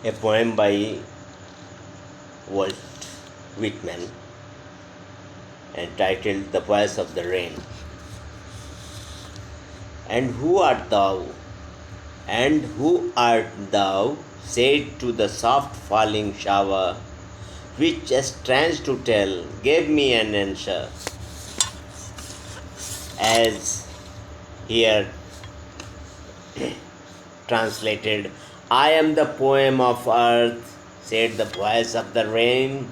A poem by Walt Whitman entitled The Voice of the Rain. And who art thou? And who art thou? Said to the soft falling shower, which, strange to tell, gave me an answer. As here translated, I am the poem of earth, said the voice of the rain.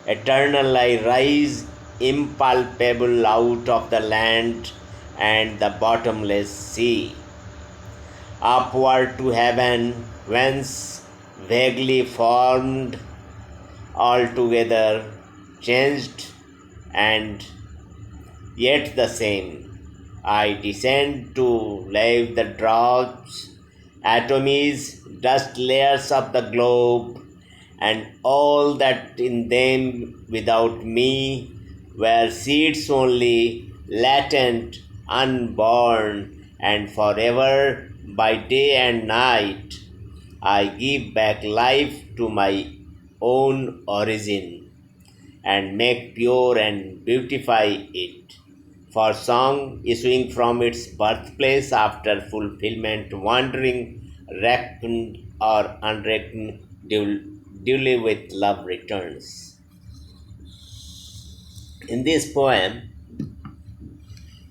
Eternal I rise, impalpable out of the land and the bottomless sea. Upward to heaven, whence vaguely formed, altogether changed and yet the same. I descend to leave the drops, atomies, dust layers of the globe, and all that in them without me were seeds only, latent, unborn, and forever by day and night I give back life to my own origin and make pure and beautify it. For song issuing from its birthplace after fulfillment, wandering, reckoned or unreckoned, duly with love returns. In this poem,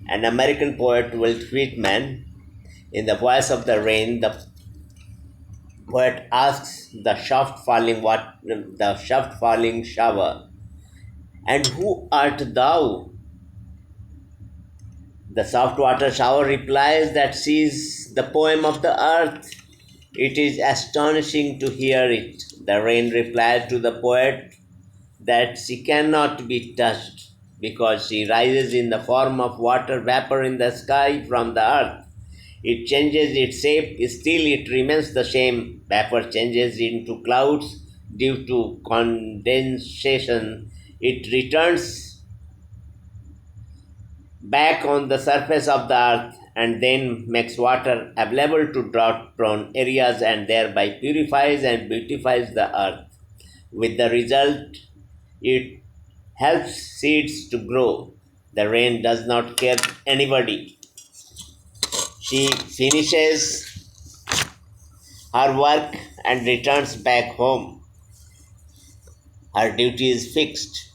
an American poet, Walt Whitman, in the voice of the rain, the poet asks the soft falling shower, and who art thou? The soft water shower replies that she is the poem of the earth. It is astonishing to hear it. The rain replies to the poet that she cannot be touched because she rises in the form of water vapor in the sky from the earth. It changes its shape, still it remains the same. Vapor changes into clouds due to condensation. It returns back on the surface of the earth and then makes water available to drought prone areas and thereby purifies and beautifies the earth. With the result, it helps seeds to grow. The rain does not care anybody. She finishes her work and returns back home. Her duty is fixed.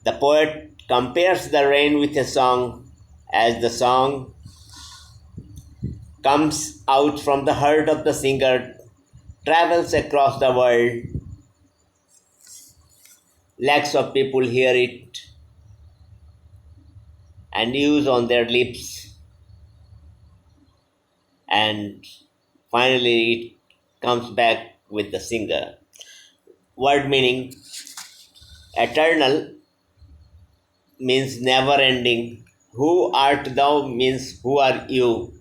The poet compares the rain with a song as the song comes out from the heart of the singer, travels across the world. Lakhs of people hear it and use on their lips, and finally it comes back with the singer. Word meaning eternal means never ending. Who art thou means who are you.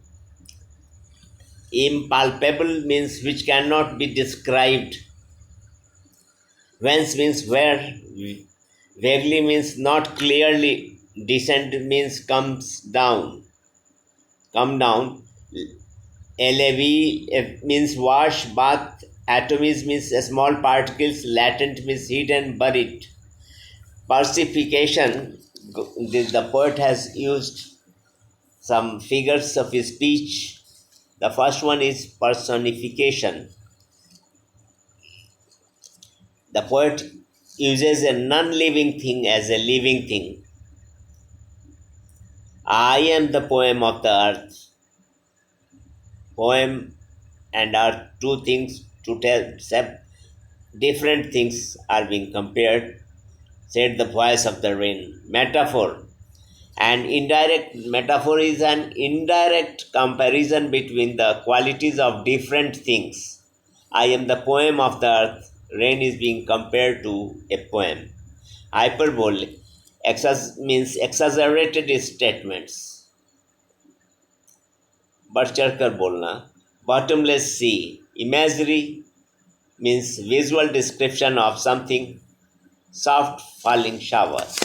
Impalpable means which cannot be described. Whence means where. Vaguely means not clearly. Descent means comes down. Come down. LAV means wash, bath. Atomies means small particles. Latent means hidden, buried. Versification. The poet has used some figures of his speech. The first one is personification. The poet uses a non-living thing as a living thing. I am the poem of the earth. Poem and earth, two things to tell, different things are being compared, said the voice of the rain. Metaphor. An indirect metaphor is an indirect comparison between the qualities of different things. I am the poem of the earth. Rain is being compared to a poem. Hyperbole means exaggerated statements. बढ़ चढ़कर बोलना. Bottomless sea. Imagery means visual description of something. Soft falling showers.